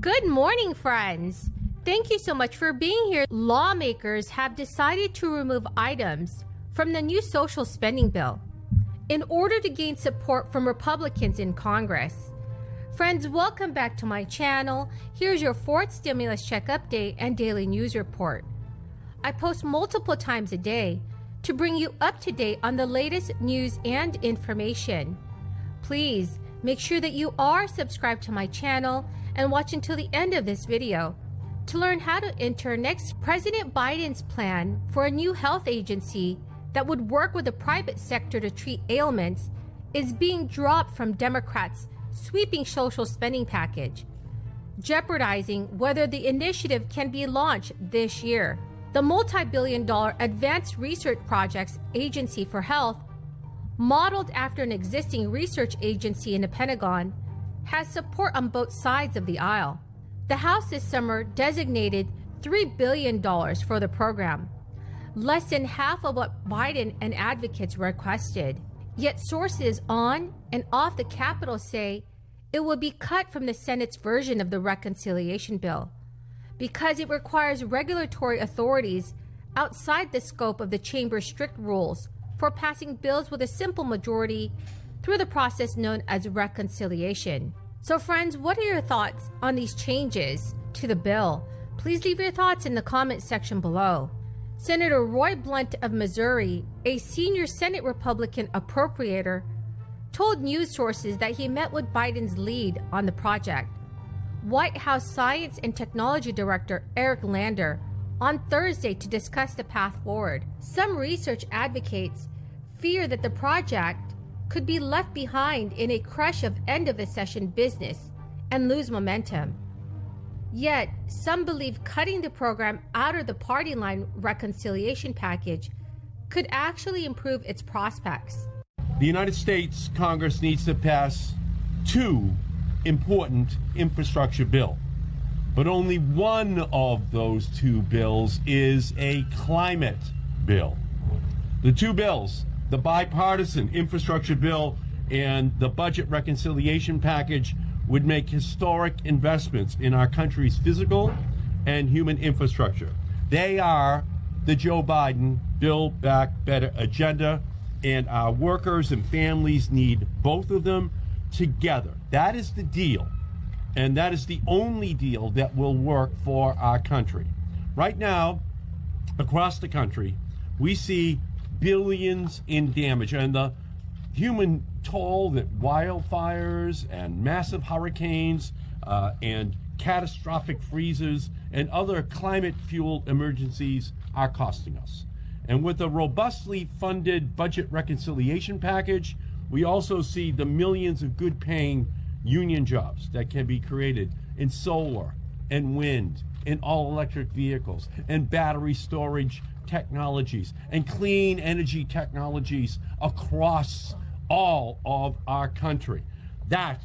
Good morning, friends. Thank you so much for being here. Lawmakers have decided to remove items from the new social spending bill in order to gain support from Republicans in Congress. Friends, welcome back to my channel. Here's your fourth stimulus check update and daily news report. I post multiple times a day to bring you up to date on the latest news and information. Please make sure that you are subscribed to my channel and watch until the end of this video to learn how to enter next President Biden's plan for a new health agency that would work with the private sector to treat ailments is being dropped from Democrats' sweeping social spending package, jeopardizing whether the initiative can be launched this year. The multi-billion-dollar Advanced Research Projects Agency for Health, modeled after an existing research agency in the Pentagon, has support on both sides of the aisle. The House this summer designated $3 billion for the program, less than half of what Biden and advocates requested. Yet sources on and off the Capitol say it will be cut from the Senate's version of the reconciliation bill because it requires regulatory authorities outside the scope of the chamber's strict rules for passing bills with a simple majority through the process known as reconciliation. So friends, what are your thoughts on these changes to the bill? Please leave your thoughts in the comment section below. Senator Roy Blunt of Missouri, a senior Senate Republican appropriator, told news sources that he met with Biden's lead on the project, White House Science and Technology Director Eric Lander, on Thursday to discuss the path forward. Some research advocates fear that the project could be left behind in a crush of end-of-the-session business and lose momentum. Yet, some believe cutting the program out of the party line reconciliation package could actually improve its prospects. The United States Congress needs to pass two important infrastructure bills, but only one of those two bills is a climate bill. The two bills, the bipartisan infrastructure bill and the budget reconciliation package, would make historic investments in our country's physical and human infrastructure. They are the Joe Biden Build Back Better agenda, and our workers and families need both of them together. That is the deal, and that is the only deal that will work for our country. Right now, across the country, we see billions in damage, and the human toll that wildfires and massive hurricanes and catastrophic freezes and other climate-fueled emergencies are costing us. And with a robustly funded budget reconciliation package, we also see the millions of good-paying union jobs that can be created in solar and wind, in all-electric vehicles, and battery storage technologies, and clean energy technologies across all of our country. That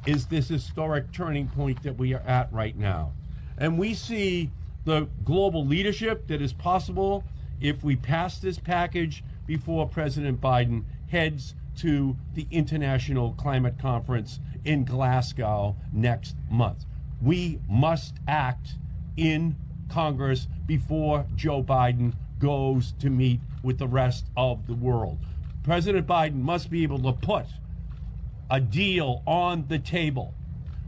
is this historic turning point that we are at right now. And we see the global leadership that is possible if we pass this package before President Biden heads to the International Climate Conference in Glasgow next month. We must act in Congress before Joe Biden goes to meet with the rest of the world. President Biden must be able to put a deal on the table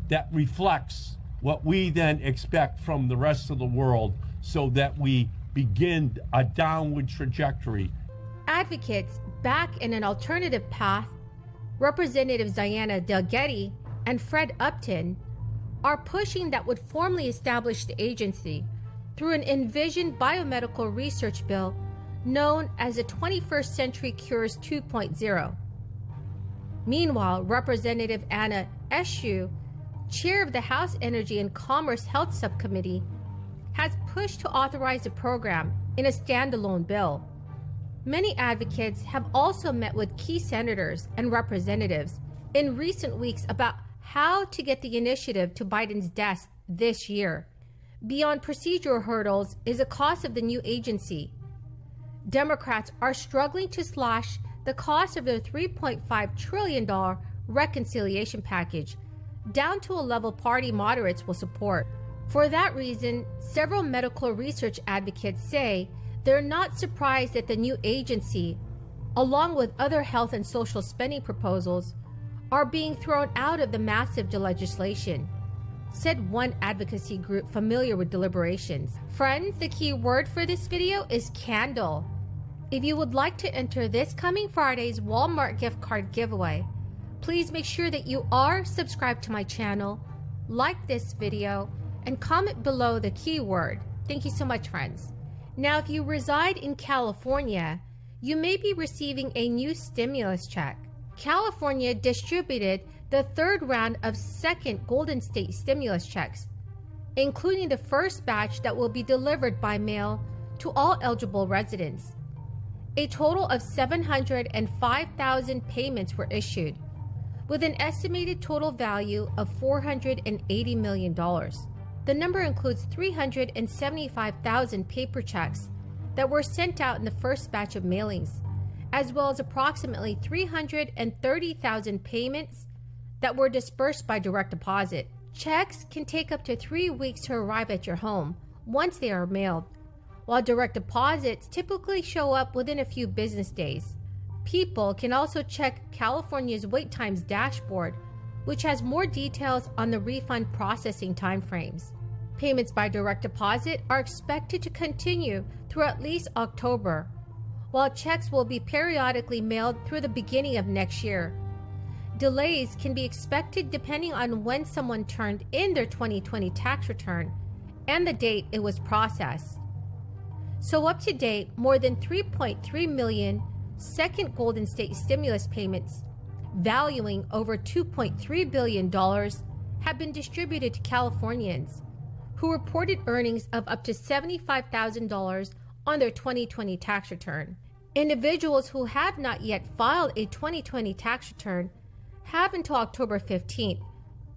that reflects what we then expect from the rest of the world so that we begin a downward trajectory. Advocates back in an alternative path, Representatives Diana Delgatti and Fred Upton, are pushing that would formally establish the agency through an envisioned biomedical research bill known as the 21st Century Cures 2.0. Meanwhile, Representative Anna Eshoo, chair of the House Energy and Commerce Health Subcommittee, has pushed to authorize the program in a standalone bill. Many advocates have also met with key senators and representatives in recent weeks about how to get the initiative to Biden's desk this year. Beyond procedural hurdles is the cost of the new agency. Democrats are struggling to slash the cost of their $3.5 trillion reconciliation package down to a level party moderates will support. For that reason, several medical research advocates say they're not surprised that the new agency, along with other health and social spending proposals, are being thrown out of the massive legislation, said one advocacy group familiar with deliberations. Friends, the key word for this video is candle. If you would like to enter this coming Friday's Walmart gift card giveaway, please make sure that you are subscribed to my channel, like this video, and comment below the keyword. Thank you so much, friends. Now, if you reside in California, you may be receiving a new stimulus check. California distributed the third round of second Golden State stimulus checks, including the first batch that will be delivered by mail to all eligible residents. A total of 705,000 payments were issued, with an estimated total value of $480 million. The number includes 375,000 paper checks that were sent out in the first batch of mailings, as well as approximately 330,000 payments that were dispersed by direct deposit. Checks can take up to 3 weeks to arrive at your home once they are mailed, while direct deposits typically show up within a few business days. People can also check California's wait times dashboard, which has more details on the refund processing timeframes. Payments by direct deposit are expected to continue through at least October, while checks will be periodically mailed through the beginning of next year. Delays can be expected depending on when someone turned in their 2020 tax return and the date it was processed. So up to date, more than 3.3 million second Golden State stimulus payments, valuing over $2.3 billion, have been distributed to Californians who reported earnings of up to $75,000 on their 2020 tax return. Individuals who have not yet filed a 2020 tax return have until October 15th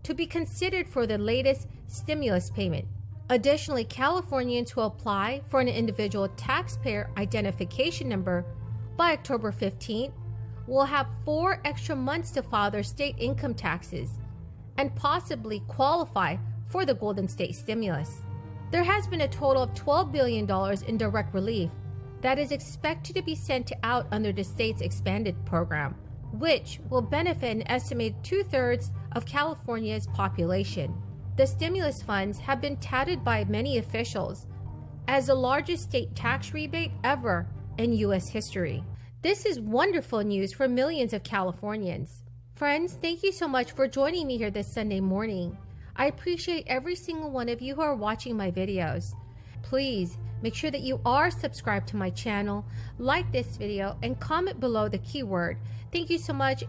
to be considered for the latest stimulus payment. Additionally, Californians who apply for an individual taxpayer identification number by October 15th will have 4 extra months to file their state income taxes and possibly qualify for the Golden State stimulus. There has been a total of $12 billion in direct relief that is expected to be sent out under the state's expanded program, which will benefit an estimated 2/3 of California's population. The stimulus funds have been touted by many officials as the largest state tax rebate ever in U.S. history. This is wonderful news for millions of Californians. Friends, thank you so much for joining me here this Sunday morning. I appreciate every single one of you who are watching my videos. Please make sure that you are subscribed to my channel, like this video, and comment below the keyword. Thank you so much.